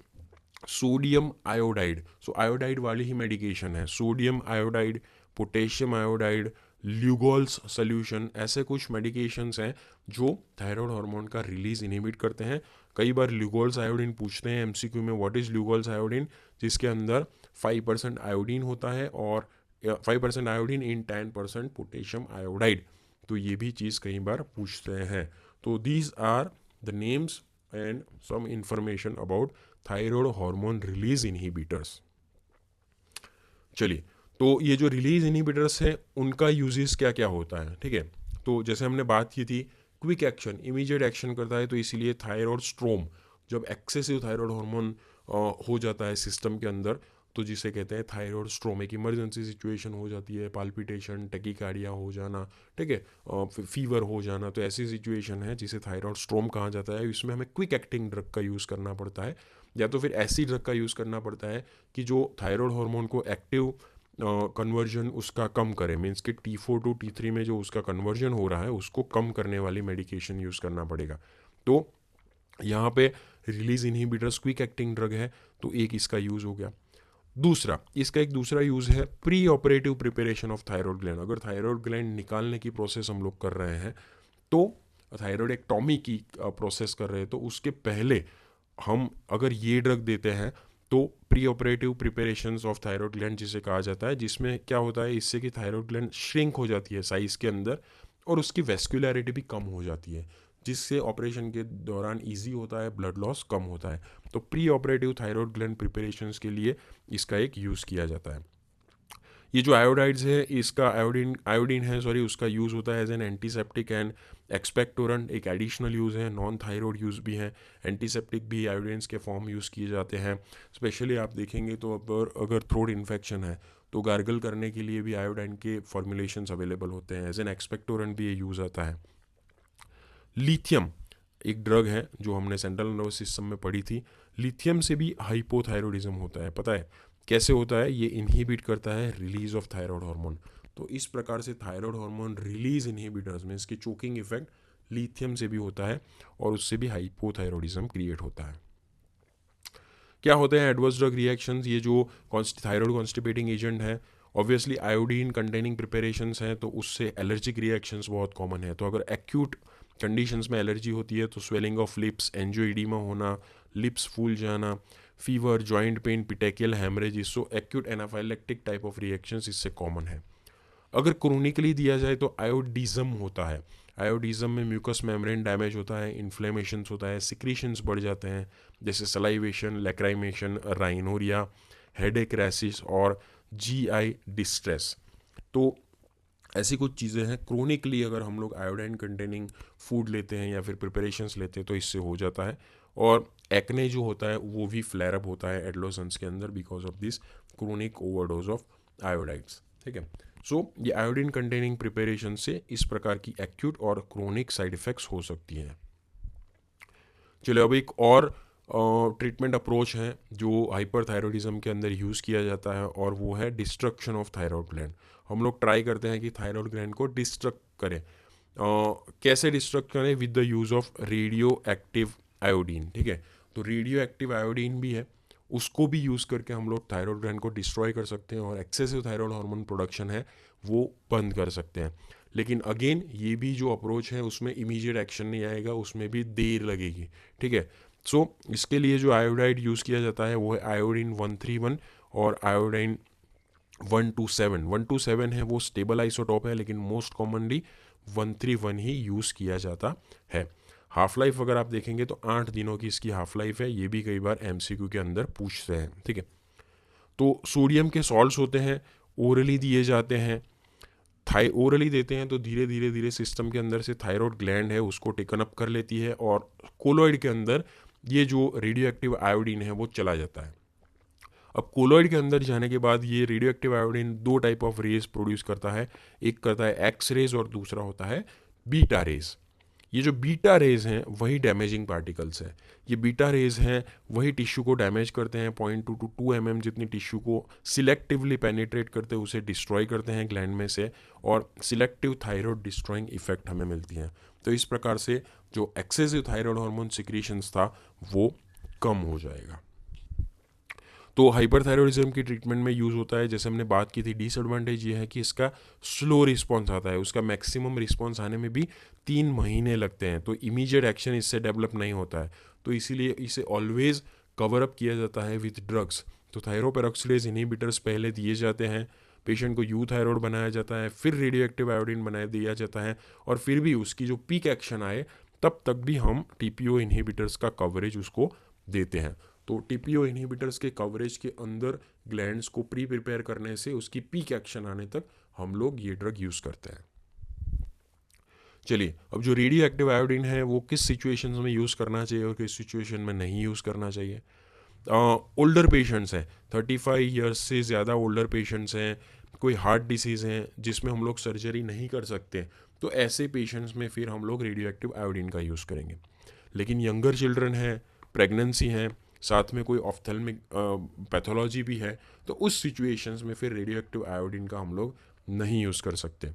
सोडियम आयोडाइड, सो आयोडाइड वाली ही मेडिकेशन है, sodium iodide, potassium iodide, Lugol's solution, ऐसे कुछ मेडिकेशंस हैं जो थायराइड हार्मोन का रिलीज इनहिबिट करते हैं। कई बार ल्यूगोल्स आयोडीन पूछते हैं एमसीक्यू में, व्हाट इज ल्यूगोल्स आयोडीन, जिसके अंदर 5% आयोडीन होता है और 5% आयोडीन इन 10% पोटेशियम आयोडाइड, तो ये भी चीज़ कई बार पूछते हैं। तो these are the names and some information about thyroid hormone release inhibitors. चलिए, तो ये जो रिलीज इनहिबिटर्स हैं उनका यूजेस क्या क्या होता है, ठीक है। तो जैसे हमने बात की थी, क्विक एक्शन, इमीडिएट एक्शन करता है, तो इसीलिए थायराइड स्ट्रोम, जब एक्सेसिव थायराइड हार्मोन हो जाता है सिस्टम के अंदर, तो जिसे कहते हैं थायराइड स्ट्रोम, एक इमरजेंसी सिचुएशन हो जाती है, पाल्पिटेशन, टैकीकार्डिया हो जाना, ठीक है, फीवर हो जाना, तो ऐसी सिचुएशन है जिसे थायराइड स्ट्रोम कहा जाता है। इसमें हमें क्विक एक्टिंग ड्रग का यूज़ करना पड़ता है, या तो फिर ऐसी ड्रग का यूज़ करना पड़ता है कि जो थायराइड हार्मोन को एक्टिव कन्वर्जन उसका कम करे, मीन्स कि T4 टू T3 में जो उसका कन्वर्जन हो रहा है उसको कम करने वाली मेडिकेशन यूज़ करना पड़ेगा। तो यहाँ पे release inhibitors quick acting drug है, तो एक इसका यूज़ हो गया। दूसरा, इसका एक दूसरा यूज़ है pre operative preparation of thyroid gland. अगर थायराइड ग्लैंड निकालने की प्रोसेस हम लोग कर रहे हैं, तो थायराइडेक्टॉमी की प्रोसेस कर रहे हैं, तो उसके पहले हम अगर ये ड्रग देते हैं तो pre operative preparations of thyroid gland जिसे कहा जाता है, जिसमें क्या होता है, इससे कि थायराइड ग्लैंड श्रिंक हो जाती है साइज़ के अंदर और उसकी वेस्कुलरिटी भी कम हो जाती है, जिससे ऑपरेशन के दौरान इजी होता है, ब्लड लॉस कम होता है। तो pre operative thyroid gland preparations के लिए इसका एक यूज़ किया जाता है। ये जो आयोडाइड्स है, इसका आयोडीन है सॉरी, उसका यूज़ होता है as an antiseptic and expectorant, एक एडिशनल यूज़ है, नॉन थायराइड यूज़ भी है, एंटीसेप्टिक भी आयोडीन्स के फॉर्म यूज़ किए जाते हैं। स्पेशली आप देखेंगे तो अगर थ्रोट इन्फेक्शन है तो गार्गल करने के लिए भी आयोडाइन के फॉर्मुलेशंस अवेलेबल होते हैं, एज एन एक्सपेक्टोरेंट भी ये यूज़ आता है। लिथियम एक ड्रग है जो हमने सेंट्रल नर्वस सिस्टम में पढ़ी थी, लिथियम से भी हाइपोथायरॉयडिज्म होता है, पता है कैसे होता है, ये इनहिबिट करता है रिलीज ऑफ थायराइड हार्मोन। तो इस प्रकार से थायराइड हार्मोन रिलीज इनहिबिटर्स में इसके चोकिंग इफेक्ट लिथियम से भी होता है और उससे भी हाइपोथायरॉयडिज्म क्रिएट होता है। क्या होते हैं एडवर्स ड्रग रिएक्शंस? ये जो थायराइड कॉन्स्टिपेटिंग एजेंट है, ऑब्वियसली आयोडीन कंटेनिंग प्रिपरेशंस हैं, तो उससे एलर्जिक रिएक्शंस बहुत कॉमन है। तो अगर एक्यूट कंडीशंस में एलर्जी होती है तो स्वेलिंग ऑफ लिप्स, एंजियोइडीमा होना, लिप्स फूल जाना, fever, joint pain, petechial haemorrhage, so acute anaphylactic type of reactions इससे कॉमन है। अगर क्रोनिकली दिया जाए तो आयोडिज्म होता है। आयोडिज्म में म्यूकस मेम्ब्रेन डैमेज होता है, इन्फ्लेमेशंस होता है, सिक्रीशंस बढ़ जाते हैं जैसे सलाइवेशन, लैक्राइमेशन, राइनोरिया, हेडेक, रैसिस और जीआई डिस्ट्रेस। तो ऐसी कुछ चीज़ें हैं। क्रोनिकली अगर हम लोग आयोडाइन कंटेनिंग फूड लेते हैं या फिर प्रिपरेशंस लेते हैं तो इससे हो जाता है। और एक्ने जो होता है वो भी फ्लेयर अप होता है एडोलेसेंस के अंदर because of this chronic overdose of iodides. ठीक है, सो ये आयोडीन कंटेनिंग प्रिपरेशन से इस प्रकार की एक्यूट और क्रोनिक साइड इफ़ेक्ट्स हो सकती हैं। चलिए अब एक और ट्रीटमेंट अप्रोच है जो हाइपरथायरॉयडिज्म के अंदर यूज़ किया जाता है और वो है डिस्ट्रक्शन ऑफ थायराइड ग्लैंड। हम लोग ट्राई करते हैं कि थायराइड ग्लैंड को डिस्ट्रक्ट करें। कैसे डिस्ट्रक्ट करें? With the use of radio active iodine. ठीक है, तो रेडियो एक्टिव आयोडीन भी है, उसको भी यूज़ करके हम लोग थायराइड ग्लैंड को डिस्ट्रॉय कर सकते हैं और एक्सेसिव थायराइड हार्मोन प्रोडक्शन है वो बंद कर सकते हैं। लेकिन अगेन ये भी जो अप्रोच है उसमें इमीडिएट एक्शन नहीं आएगा, उसमें भी देर लगेगी। ठीक है, सो इसके लिए जो आयोडाइड यूज़ किया जाता है वो है आयोडीन 131 और आयोडीन 127। 127 है वो स्टेबल आइसोटॉप है, लेकिन मोस्ट कॉमनली 131 ही यूज़ किया जाता है। हाफ लाइफ अगर आप देखेंगे तो 8 दिनों की इसकी हाफ लाइफ है, ये भी कई बार एमसीक्यू के अंदर पूछते हैं। ठीक है, तो सोडियम के सॉल्ट्स होते हैं, ओरली दिए जाते हैं। ओरली देते हैं तो धीरे धीरे धीरे सिस्टम के अंदर से थायराइड ग्लैंड है उसको टेकन अप कर लेती है और कोलोइड के अंदर ये जो रेडियो एक्टिव आयोडीन है वो चला जाता है। अब कोलोइड के अंदर जाने के बाद ये रेडियो एक्टिव आयोडीन दो टाइप ऑफ रेज प्रोड्यूस करता है, एक करता है एक्स रेज और दूसरा होता है बीटा रेज। ये जो बीटा रेज हैं वही डैमेजिंग पार्टिकल्स हैं। ये बीटा रेज हैं वही टिश्यू को डैमेज करते हैं, 0.2 to 2 mm जितनी टिश्यू को सिलेक्टिवली पेनिट्रेट करते हैं, उसे डिस्ट्रॉय करते हैं ग्लैंड में से, और सिलेक्टिव थायराइड डिस्ट्रॉइंग इफेक्ट हमें मिलती हैं। तो इस प्रकार से जो एक्सेसिव थायराइड हार्मोन सिक्रीशंस था वो कम हो जाएगा। तो हाइपरथायरॉयडिज्म की ट्रीटमेंट में यूज़ होता है, जैसे हमने बात की थी। डिसएडवांटेज ये है कि इसका स्लो रिस्पॉन्स आता है, उसका मैक्सिमम रिस्पॉन्स आने में भी 3 महीने लगते हैं, तो इमीडिएट एक्शन इससे डेवलप नहीं होता है। तो इसीलिए इसे ऑलवेज कवर अप किया जाता है विथ ड्रग्स। तो थायरोपेरोक्सिडेज इनहिबिटर्स पहले दिए जाते हैं, पेशेंट को यूथायरॉइड बनाया जाता है, फिर रेडियो एक्टिव आयोडीन बनाया दिया जाता है, और फिर भी उसकी जो पीक एक्शन आए तब तक भी हम टीपीओ इनहिबिटर्स का कवरेज उसको देते हैं। तो टीपीओ इनहिबिटर्स के कवरेज के अंदर ग्लैंड्स को प्री प्रिपेयर करने से उसकी पीक एक्शन आने तक हम लोग ये ड्रग यूज़ करते हैं। चलिए अब जो रेडियो एक्टिव आयोडीन है वो किस सिचुएशंस में यूज़ करना चाहिए और किस सिचुएशन में नहीं यूज़ करना चाहिए। ओल्डर पेशेंट्स हैं, 35 ईयर्स से ज़्यादा ओल्डर पेशेंट्स हैं, कोई हार्ट डिसीज़ हैं जिसमें हम लोग सर्जरी नहीं कर सकते, तो ऐसे पेशेंट्स में फिर हम लोग रेडियो एक्टिव आयोडीन का यूज़ करेंगे। लेकिन यंगर चिल्ड्रन है, प्रेगनेंसी है, साथ में कोई ऑफ्थेल्मिक पैथोलॉजी भी है, तो उस सिचुएशंस में फिर रेडियो एक्टिव आयोडीन का हम लोग नहीं यूज़ कर सकते।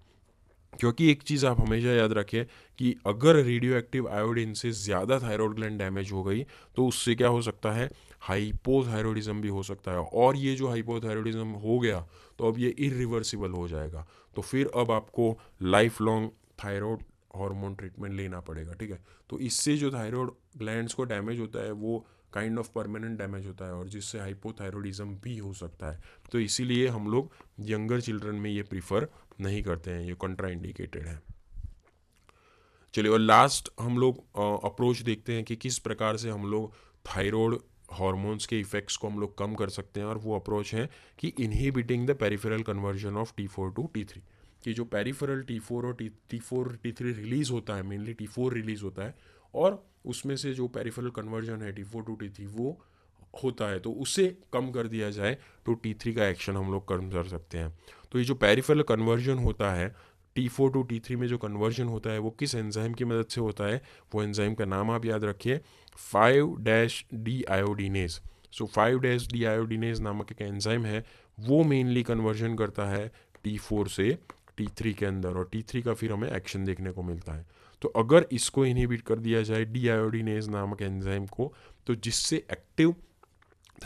क्योंकि एक चीज़ आप हमेशा याद रखें कि अगर रेडियो एक्टिव आयोडीन से ज़्यादा थायराइड ग्लैंड डैमेज हो गई तो उससे क्या हो सकता है, हाइपोथायरॉयडिज्म भी हो सकता है, और ये जो हाइपोथायरॉयडिज्म हो गया तो अब ये इरिवर्सिबल हो जाएगा, तो फिर अब आपको life long thyroid hormone treatment लेना पड़ेगा। ठीक है, तो इससे जो थायराइड ग्लैंड्स को डैमेज होता है वो काइंड ऑफ परमानेंट डैमेज होता है और जिससे हाइपोथायरॉयडिज्म भी हो सकता है। तो इसीलिए हम लोग यंगर चिल्ड्रन में ये प्रीफर नहीं करते हैं, ये कंट्राइंडिकेटेड है। चलिए और लास्ट हम लोग अप्रोच देखते हैं कि किस प्रकार से हम लोग थायराइड हार्मोन्स के इफेक्ट्स को हम लोग कम कर सकते हैं, और वो अप्रोच है कि inhibiting the peripheral conversion of T4 to T3। कि जो पेरिफेरल T4 और T4 T3 रिलीज होता है, मेनली T4 रिलीज होता है, और उसमें से जो पेरिफेरल कन्वर्जन है T4 to T3 वो होता है, तो उसे कम कर दिया जाए तो T3 का एक्शन हम लोग कम कर सकते हैं। तो ये जो पेरिफेरल कन्वर्जन होता है T4 to T3 में जो कन्वर्जन होता है वो किस एंजाइम की मदद से होता है, वो एंजाइम का नाम आप याद रखिए, 5-D आयोडीनेज। सो 5-D आयोडीनेज नामक एक एंजाइम है, वो मेनली कन्वर्जन करता है T4 से T3 के अंदर, और T3 का फिर हमें एक्शन देखने को मिलता है। तो अगर इसको इनहिबिट कर दिया जाए डी आयोडीनेज नामक एंजाइम को, तो जिससे एक्टिव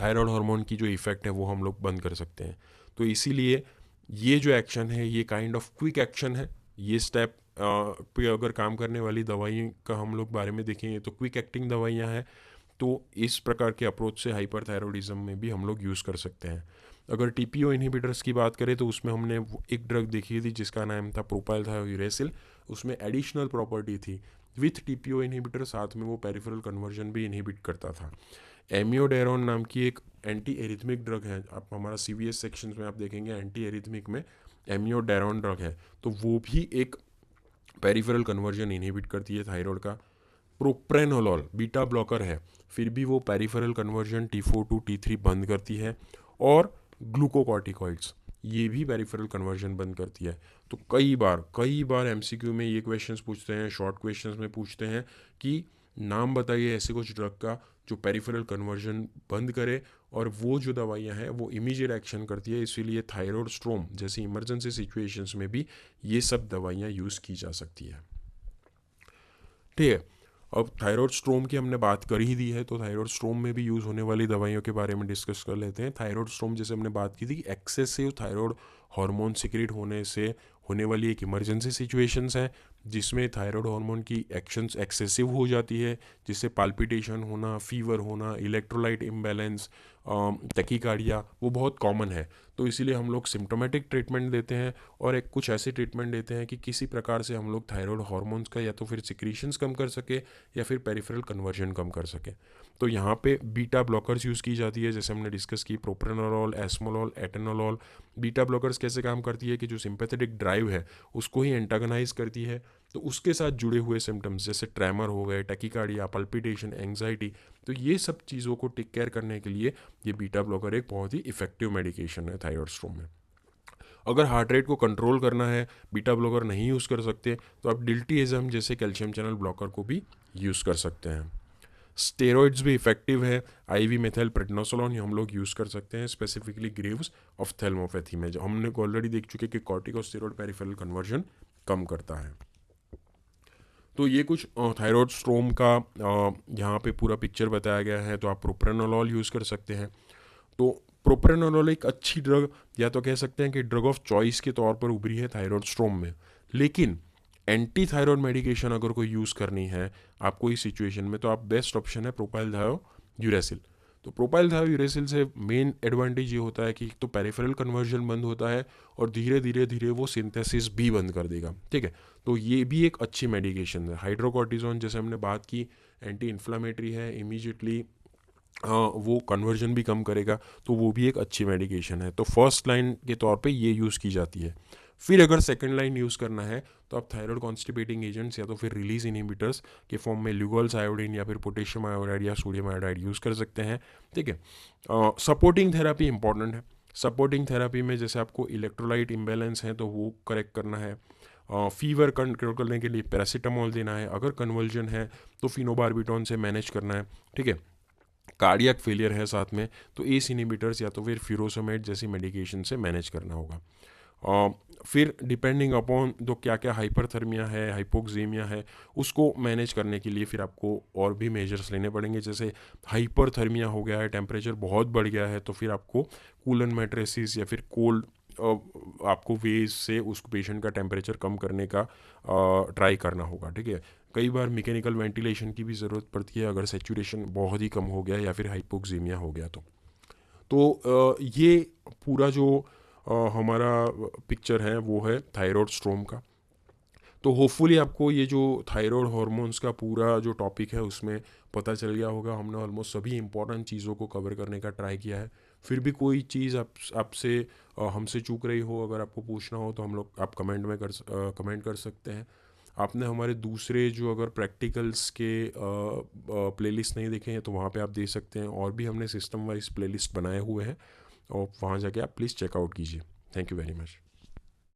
थायराइड हार्मोन की जो इफ़ेक्ट है वो हम लोग बंद कर सकते हैं। तो इसीलिए ये जो एक्शन है ये काइंड ऑफ क्विक एक्शन है। ये स्टेप पे अगर काम करने वाली दवाई का हम लोग बारे में देखेंगे तो क्विक एक्टिंग दवाइयाँ हैं। तो इस प्रकार के अप्रोच से हाइपरथायरॉयडिज्म में भी हम लोग यूज़ कर सकते हैं। अगर टीपीओ इनहिबिटर्स की बात करें तो उसमें हमने एक ड्रग देखी थी जिसका नाम था प्रोपाइलथायोयूरेसिल। उसमें एडिशनल प्रॉपर्टी थी, विथ टीपीओ इनहिबिटर साथ में वो पेरिफेरल कन्वर्जन भी इनहिबिट करता था। एमियोडेरोन नाम की एक एंटी एरिथमिक ड्रग है, आप हमारा सीवीएस सेक्शन में आप देखेंगे एंटी एरिथमिक में एमियोडेरोन ड्रग है, तो वो भी एक पेरिफेरल कन्वर्जन इनहिबिट करती है थायराइड का। प्रोप्रेनोलॉल बीटा ब्लॉकर है, फिर भी वो peripheral conversion T4 to T3 बंद करती है। और ग्लूकोकॉर्टिकॉइड्स ये भी पेरिफेरल कन्वर्जन बंद करती है। तो कई बार एमसीक्यू में ये क्वेश्चंस पूछते हैं, शॉर्ट क्वेश्चंस में पूछते हैं कि नाम बताइए ऐसे कुछ ड्रग का जो पेरिफेरल कन्वर्जन बंद करे, और वो जो दवाइयाँ हैं वो इमीडिएट एक्शन करती है। इसीलिए थायराइड स्ट्रोम जैसी इमरजेंसी सिचुएशंस में भी ये सब दवाइयाँ यूज़ की जा सकती है। ठीक है, अब थायराइड स्ट्रोम की हमने बात कर ही दी है, तो थायराइड स्ट्रोम में भी यूज़ होने वाली दवाइयों के बारे में डिस्कस कर लेते हैं। थायराइड स्ट्रोम जैसे हमने बात की थी, एक्सेसिव थायराइड हार्मोन सिक्रेट होने से होने वाली एक इमरजेंसी सिचुएशंस है जिसमें थायराइड हार्मोन की एक्शंस एक्सेसिव हो जाती है, जिससे पाल्पिटेशन होना, फीवर होना, इलेक्ट्रोलाइट इम्बैलेंस, टैकीकार्डिया वो बहुत कॉमन है। तो इसीलिए हम लोग सिम्टोमेटिक ट्रीटमेंट देते हैं और एक कुछ ऐसे ट्रीटमेंट देते हैं कि किसी प्रकार से हम लोग थायराइड हार्मोन्स का या तो फिर सिक्रीशंस कम कर सके या फिर पेरिफेरल कन्वर्जन कम कर सके। तो यहाँ पे बीटा ब्लॉकर्स यूज़ की जाती है, जैसे हमने डिस्कस की प्रोप्रेनोलॉल, एस्मोलॉल, एटेनोलॉल। बीटा ब्लॉकर्स कैसे काम करती है कि जो सिंपैथेटिक ड्राइव है उसको ही एंटागनाइज करती है, तो उसके साथ जुड़े हुए सिम्टम्स जैसे ट्रेमर हो गए, टैकीकार्डिया, पल्पिटेशन, एंग्जाइटी, तो ये सब चीज़ों को टेक केयर करने के लिए ये बीटा ब्लॉकर एक बहुत ही इफेक्टिव मेडिकेशन है थायराइड स्ट्रोम में। अगर हार्ट रेट को कंट्रोल करना है, बीटा ब्लॉकर नहीं यूज़ कर सकते, तो आप डिल्टीएज़म जैसे कैल्शियम चैनल ब्लॉकर को भी यूज़ कर सकते हैं। स्टेरॉइड्स भी इफेक्टिव है, IV मेथाइल प्रेडनोसोलोन हम लोग यूज़ कर सकते हैं स्पेसिफिकली ग्रेव्स ऑफ्थेल्मोपैथी में, जो हमने ऑलरेडी देख चुके कि कॉर्टिकोस्टेरॉइड पेरिफेरल कन्वर्जन कम करता है। तो ये कुछ थायराइड स्ट्रोम का यहाँ पे पूरा पिक्चर बताया गया है। तो आप प्रोप्रेनोलॉल यूज़ कर सकते हैं। तो प्रोप्रेनोलॉल एक अच्छी ड्रग, या तो कह सकते हैं कि ड्रग ऑफ चॉइस के तौर पर उभरी है थायराइड स्ट्रोम में। लेकिन एंटी थायराइड मेडिकेशन अगर कोई यूज़ करनी है आपको इस सिचुएशन में, तो आप बेस्ट ऑप्शन है प्रोपाइलथायोयूरेसिल। तो प्रोपाइलथायोयूरेसिल से मेन एडवांटेज ये होता है कि तो पेरिफेरल कन्वर्जन बंद होता है और धीरे धीरे वो सिंथेसिस भी बंद कर देगा। ठीक है, तो ये भी एक अच्छी मेडिकेशन है। हाइड्रोकॉर्टिजोन जैसे हमने बात की, एंटी इन्फ्लामेटरी है, इमीजिएटली वो कन्वर्जन भी कम करेगा, तो वो भी एक अच्छी मेडिकेशन है। तो फर्स्ट लाइन के तौर पे ये यूज़ की जाती है। फिर अगर सेकंड लाइन यूज़ करना है तो आप थायराइड कॉन्स्टिपेटिंग एजेंट्स या तो फिर रिलीज इनहिबिटर्स के फॉर्म में ल्यूगोल्स आयोडीन या फिर पोटेशियम आयोडाइड या सोडियम आयोडाइड यूज़ कर सकते हैं। ठीक है, सपोर्टिंग थेरापी इंपॉर्टेंट है। सपोर्टिंग थेरापी में जैसे आपको इलेक्ट्रोलाइट इम्बेलेंस है तो वो करेक्ट करना है, फीवर कंट्रोल करने के लिए पैरासीटामोल देना है, अगर कन्वर्जन है तो फिनोबार्बिटॉन से मैनेज करना है। ठीक है, कार्डियक फेलियर है साथ में तो एस इनहिबिटर्स या तो फिर फ्यूरोसमेट जैसी मेडिकेशन से मैनेज करना होगा। फिर डिपेंडिंग अपॉन जो क्या क्या हाइपरथर्मिया है, हाइपोक्सीमिया है, उसको मैनेज करने के लिए फिर आपको और भी मेजर्स लेने पड़ेंगे। जैसे हाइपरथर्मिया हो गया है, टेम्परेचर बहुत बढ़ गया है, तो फिर आपको कूलन मैट्रेसिस या फिर कोल्ड आपको वेज से उस पेशेंट का टेम्परेचर कम करने का ट्राई करना होगा। ठीक है, कई बार मैकेनिकल वेंटिलेशन की भी ज़रूरत पड़ती है अगर सैचुरेशन बहुत ही कम हो गया या फिर हाइपोक्सीमिया हो गया तो ये पूरा जो हमारा पिक्चर है वो है थायराइड स्ट्रोम का। तो होपफुली आपको ये जो थायराइड हार्मोन्स का पूरा जो टॉपिक है उसमें पता चल गया होगा। हमने ऑलमोस्ट सभी इंपॉर्टेंट चीज़ों को कवर करने का ट्राई किया है। फिर भी कोई चीज़ आपसे हमसे चूक रही हो, अगर आपको पूछना हो तो आप कमेंट कर सकते हैं। आपने हमारे दूसरे जो अगर प्रैक्टिकल्स के प्लेलिस्ट नहीं देखे हैं तो वहाँ पे आप देख सकते हैं, और भी हमने सिस्टम वाइज प्लेलिस्ट बनाए हुए हैं और वहाँ जाके आप प्लीज़ चेकआउट कीजिए। Thank you very much.